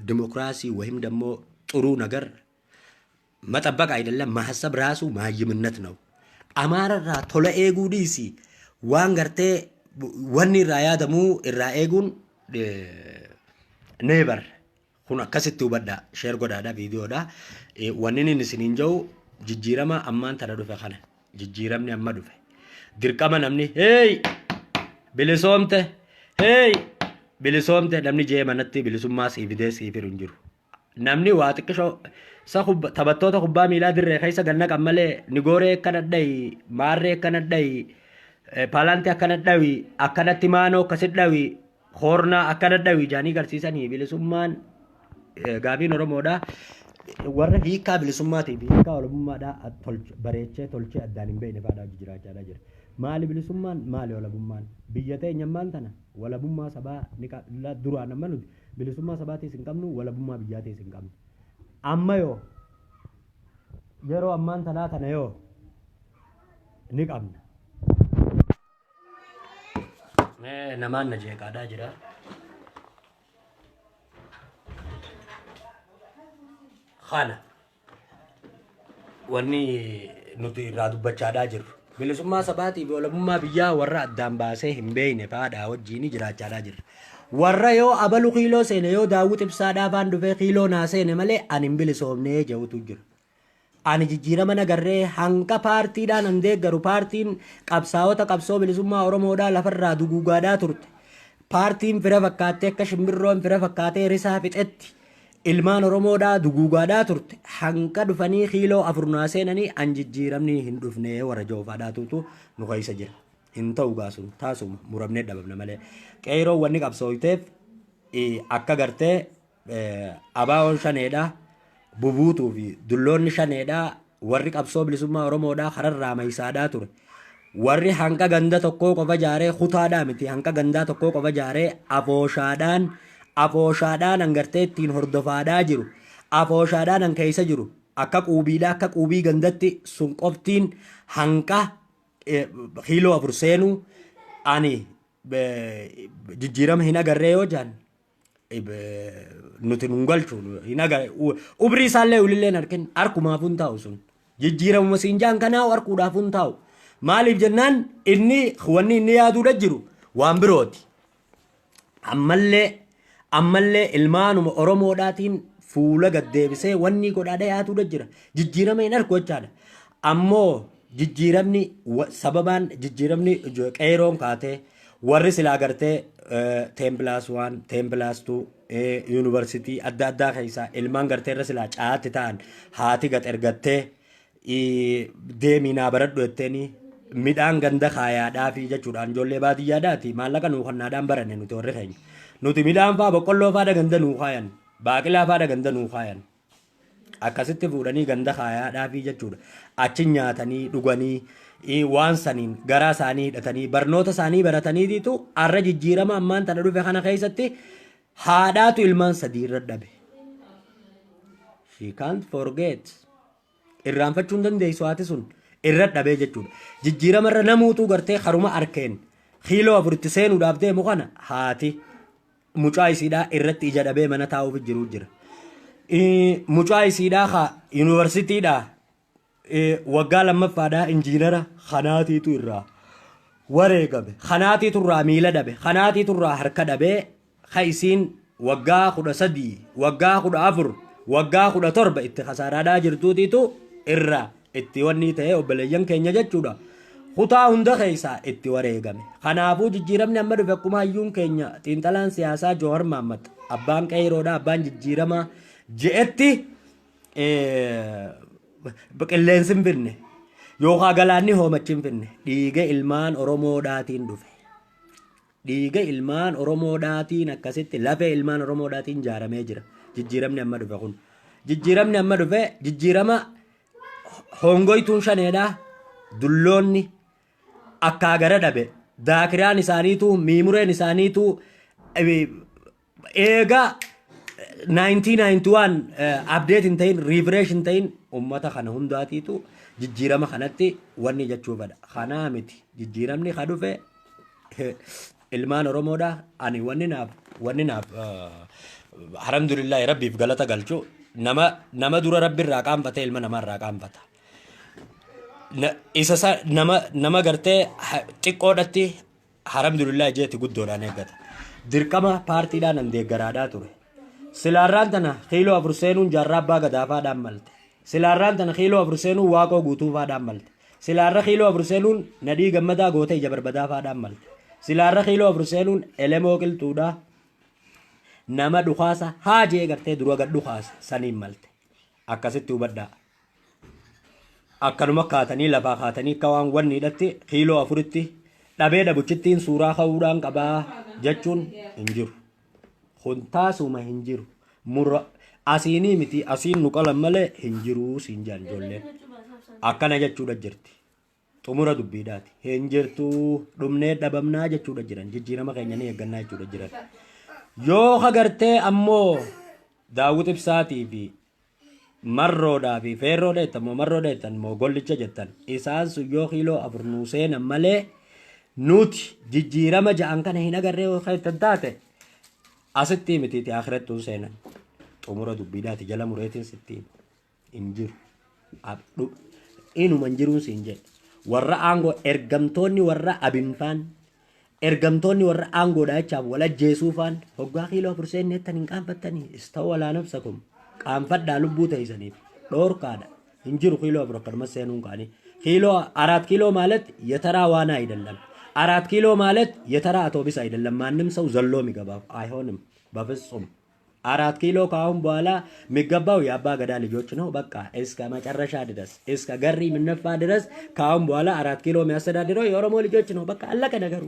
ዲሞክራሲ ወይም ደግሞ ጥሩ ነገር መጠበቅ አይደለም ማሰብ ራሱ ማይምነት ነው። አማራራ ቶለ ኤጉ ዲሲ ዋን ገርቴ ወኒ ራያደሙ ኢራኤጉን ኔቨር ሁን አከስቱ በዳ ሼር ጎዳዳ ቪዲዮዳ ወኒን ንስኒንጀው ጅጅረማ አማን ተረዱፈ ኸነ ጅጅረምኒ አመዱፈ ድርቀማ ነምኒ ሄይ ቢሊሶምተ ሄይ bilisomte namni jee manatti bilisummaa siifidee siifiru hin jiru. Namni waa xiqqishoo taphattoota kubbaa miilaa dirree keessa ganna qammalee nigooree akkana dhayi maarree akkana dhayi paalaantii akkana dhayi akkanatti maanoo akkasit dhayi hoornaa akkana dhayi jaanii garsiisanii bilisummaan gaafiin Oromoodhaa warra hiikaa bilisummaatiif hiikaa walabummaadhaa bareechee tolchee addaan hin beekne faadhaa jiraachaa jira. Maali bilisummaan maali walabummaan biyya teenya ammaan tana walabummaa sabaa ni duraan amma nuti bilisummaa sabaatis hin qabnu walabummaa biyyaatis hin qabnu. Amma yoo yeroo ammaan tanaa kana yoo ni qabna. Namaan na jeeqaadhaa jira. Kana wanni nuti irraa dubbachaadhaa jirru. Bilisummaa sabaatiif walabummaa biyyaa warra addaan baasee hin beekne faadhaa wajjiin jiraachaa jirra. Warra yoo abalu kiiloo seene yoo daawwit ibsaadhaa afaan dhufee kiiloo naa seene malee ani hin bilisoomnee jawutu jira. Ani jijjiirama nagarree hanqa paartiidhaan an deeggaru paartiin qabsaa'ota qabsoo bilisummaa Oromoodhaa lafarraa duguugaadhaa turte. Paartiin fira fakkaattee akka shimbirroon fira fakkaatee risaa fixetti. Ilmaan Oromoodhaa duguugaadhaa turte hanqa dhufanii kiiloo afur naa seenanii an jijjiiramni hin dhufnee warra joofaadhaa tuutu nu keessa jira. Hin ta'u gaasuun taasuma muramnee dhabamna malee. Qeeroo wanni qabsooyteef akka gartee abaawoon shaneedhaa bubuutuu fi dulloonni shaneedhaa warri qabsoo bilisummaa Oromoodhaa hararraa maysaadhaa ture. Warri hanqa ganda tokkoo qofa jaaree kutaadhaa miti hanqa gandaa tokkoo qofa jaaree afooshaadhaan hangartee ittiin hordofaadhaa jiru. Afooshaadhaan han keessa jiru. Akka quubiidhaa akka quubii gandatti sun qoftiin hanqa kiiloo afur seenuu ani jijjiirama hin agarree yoo jaan nuti nun galchu hin agarre ubrii isaallee ulilleen harkin harkumaaf hin taa'u sun jijjiiramuma siinjaan kanaa harkuudhaaf hin taa'u. Maaliif jennaan inni wanni inni yaaduudha jiru waan birooti. Ammallee ilmaanuma Oromoodhaatiin fuula gaddeebisee wanni godhaadha yaatuudha jira. Jijjiirama hin argu jechaadha. Ammoo jijjiiramni sababaan jijjiiramni qeeroon kaatee warri silaa gartee teempilaas waan teempilaas tuu yuunivarsiitii adda addaa keessaa ilmaan gartee irra silaa caatti ta'an haati gad ergattee deeminaa baradhu jetteeni midhaan ganda kaayaadhaa fi jechuudhaan ijoollee baadiyyaadhaati maallaqa nuu kannaadhaan baranne nuti warri keenya. Nuti midhaan faa boqqolloo faa ganda nuu kaayan baaqilaa faa ganda nuu kaayan akkasitti fuudhanii ganda kaayaadhaa fi jechuudha. Achi nyaatanii dhuganii waan saniin garaa isaanii hidhatanii barnoota isaanii barataniititu arra jijjiirama ammaan tana dhufe kana keessatti haadhaatu ilmaan sadii irra dhabe. She can't forget. Irraanfachuu hin dandeessu haati sun irra dhabee jechuudha. Jijjiirama irra namuutu gartee haruma arkeen kiiloo afuritti seenuudhaaf deemu kana haati mucaa isiidhaa irratti ija dhabee mana taa'uuf jiru jira. mucaa isiidhaa ka yuunivarsiitiidhaa waggaa lammaffaadhaa injiinara kanaatiitu irraa wareegame kanaatiitu irraa miila dhabe kanaatiitu irraa harka dhabee ka isiin waggaa 13 waggaa 14 waggaa 17 itti kasaaraadhaa jirtuutiitu irraa itti wanni ta'ee obboleeyyan keenya jechuudha kutaa hunda keessaa itti wareegame kanaafuu jijjiiramni amma dhufe akkuma hayyuun keenya xiinxalaan siyaasaa Joowar Mahammad abbaan qeeroodhaa abbaan jijjiiramaa je'etti qilleensi hin finne yookaan galaanni hoomachi hin finne dhiiga ilmaan Oromoodhaatiin dhufe dhiiga ilmaan Oromoodhaatiin akkasitti lafee ilmaan Oromoodhaatiin ijaaramee jira jijjiiramni amma dhufe kun jijjiiramni amma dhufe jijjiirama hongoytuun shaneedhaa dulloonni akka gara dhabe daakiraan isaaniitu miimureen isaaniitu eega 1991 update hin ta'in refresh hin ta'in ummata kana hundaatiitu jijjiirama kanatti wanni jechuufadha kanaa miti jijjiiramni ka dhufe ilmaan Oromoodha ani wanni naaf alhamdulillah rabbiif galata galchu nama dura rabbi irraa qaanfate ilma namaa irraa qaanfata isa nama gartee xiqqoodhatti alhamdulillah jeeti guddoodhaan eeggata dirqama paartiidhaan an deeggaraadhaa ture silaarraan tana kiiloo 4 seenuun jaarraa abbaa gadaafaadhaan malte silaarraan tana kiiloo 4 seenuun waaqoo guutuufaadhaan malte silaarra kiiloo 4 seenuun nadhii gammadaa gootee ija barbadaafaadhaan malte silaarra kiiloo 4 seenuun elemoo qilxuudhaa nama dhukaasa haajee gartee dura gad dhukaasa saniin malte akkasitti hubadhaa akkanuma kaatanii lafaa kaatanii akka waan wanni hidhatti kiiloo 4tti dhabee dhabuchittiin suuraa ka'uudhaan qabaa jechuun hin jiru huntaasuma hin jiru mura asiinii miti asiin nu qalan malee hin jiru siin jaan ijoolleen akkana jechuudha jirti xumura dubbiidhaati hin jirtu dhumnee dhabamnaa jechuudha jiran jijjiirama keenya ni eeggannaa jechuudha jiran yoo hagartee ammoo Daawit Ibsaatii fi marroodhaa fi feerroodha jettan moo marroodha jettan moo gollicha jettan isaan sun yoo kiiloo 4 nuu seenan malee nuti jijjiirama ja'an kana hin agarree yoo keessan taate asitti mitiiti akhirattuu seenan xumura dubbiidhaati jala mureetiin sittiin hin jiru inuma hin jiruun siin jedhe warra aangoo ergamtoonni warra abinfaan ergamtoonni warra aangoodhaa jechaaf wal ajjeesuufaan hoggaa kiiloo 4 seenneettan hin qaanfattanii ista'u walaa nafsakum qaanfadhaa lubbuu ta'isaniif dhoorkaadha hin jiru kiiloo 4 akkanuma seenuun kaanii kiiloo 4 ኪሎ ማለት የተራ ዋና አይደለም 4 ኪሎ ማለት የተራ አውቶቡስ አይደለም ማንም ሰው ዘሎ የሚገባው አይሆንም በፍጹም 4 ኪሎ ካሁን በኋላ የሚገባው የአባ ገዳ ልጆች ነው በቃ እስከ መጨረሻ ድረስ እስከ ገሪ ምንነፋ ድረስ ካሁን በኋላ 4 ኪሎ የሚያስተዳድረው የኦሮሞ ልጆች ነው በቃ አለቀ ነገሩ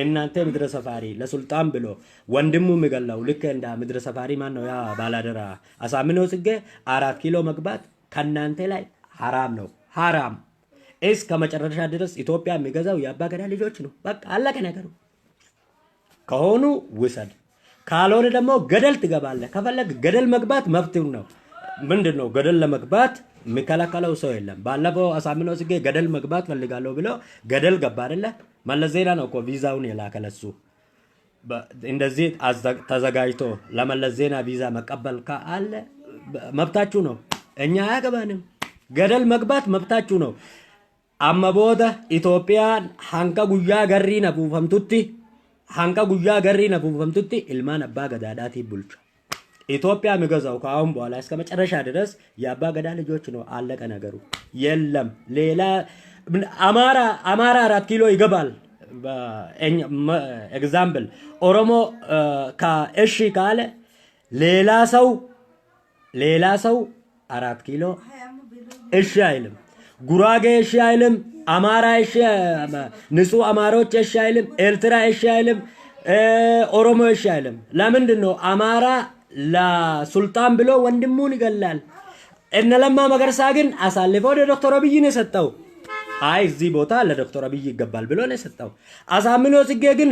እናንተ ምድረ ሰፋሪ ለሱልጣን ብሎ ወንድሙ የሚገላው ልክ እንደ ምድረ ሰፋሪ ማን ነው ያ ባላደራ አሳምነው ጽጌ 4 ኪሎ መግባት ከናንተ ላይ حرام ነው حرام እስከ መጨረሻ ድረስ ኢትዮጵያ የሚገዛው የአባ ገዳ ልጆች ነው በቃ አለቀ ነገሩ ከሆኑ ውሰድ ካልሆነ ደግሞ ገደል ትገባለህ ከፈለግ ገደል መግባት መብትህ ነው ምንድነው ገደል ለመግባት የሚከለከለው ሰው የለም ባለፈው አሳምነው ጽጌ ገደል መግባት ፈልጋለሁ ብሎ ገደል ገባ አይደለ መለስ ዜና ነው እኮ ቪዛውን የላከለሱ እንደዚህ ተዘጋጅቶ ለመለስ ዜና ቪዛ መቀበል ካለ መብታችሁ ነው እኛ አያገባንም ገደል መግባት መብታችሁ ነው አመቦደ ኢትዮጵያን ሃንካ ጉያ ገሪ ነፉፈምቱቲ ሃንካ ጉያ ገሪ ነፉፈምቱቲ ኢልማን አባ ገዳዳቲ ቡልቻ ኢትዮጵያ የሚገዛው ካሁን በኋላ እስከ መጨረሻ ድረስ የአባ ገዳ ልጆች ነው አለቀ ነገሩ የለም ሌላ አማራ 4 ኪሎ ይገባል ኤግዛምፕል ኦሮሞ ከእሺ ካለ ሌላ ሰው 4 ኪሎ እሺ አይልም ጉራጌ እሺ አይልም አማራ እሺ ንጹህ አማሮች እሺ አይልም ኤርትራ እሺ አይልም ኦሮሞ እሺ አይልም ለምንድን ነው አማራ ለሱልጣን ብሎ ወንድሙን ይገላል እነ ለማ መገርሳ ግን አሳልፈው ለዶክተር አብይ ነው የሰጠው አይ እዚህ ቦታ ለዶክተር አብይ ይገባል ብሎ ነው የሰጠው አሳምነው ጽጌ ግን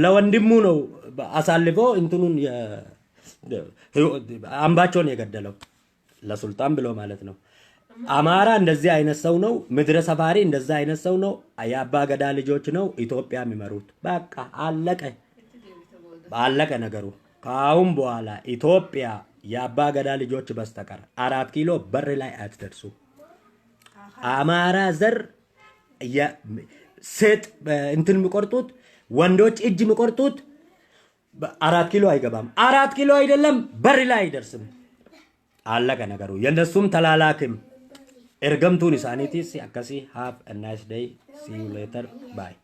ለወንድሙ ነው አሳልፈው እንትኑን አምባቸውን የገደለው ለሱልጣን ብሎ ማለት ነው አማራ እንደዚህ አይነት ሰው ነው ምድረ ሰፋሪ እንደዚህ አይነት ሰው ነው የአባ ገዳ ልጆች ነው ኢትዮጵያ የሚመሩት በቃ አለቀ ነገሩ ካሁን በኋላ ኢትዮጵያ የአባ ገዳ ልጆች በስተቀር 4 ኪሎ በር ላይ አትደርሱ። አማራ ዘር ሴት እንትን የሚቆርጡት ወንዶች እጅ የሚቆርጡት 4 ኪሎ አይገባም። 4 ኪሎ አይደለም በር ላይ አይደርስም። አለቀ ነገሩ። የነሱም ተላላክም ኤርገምቱን ኢሳኒቲስ አከሲ ሃቭ a nice day see you later bye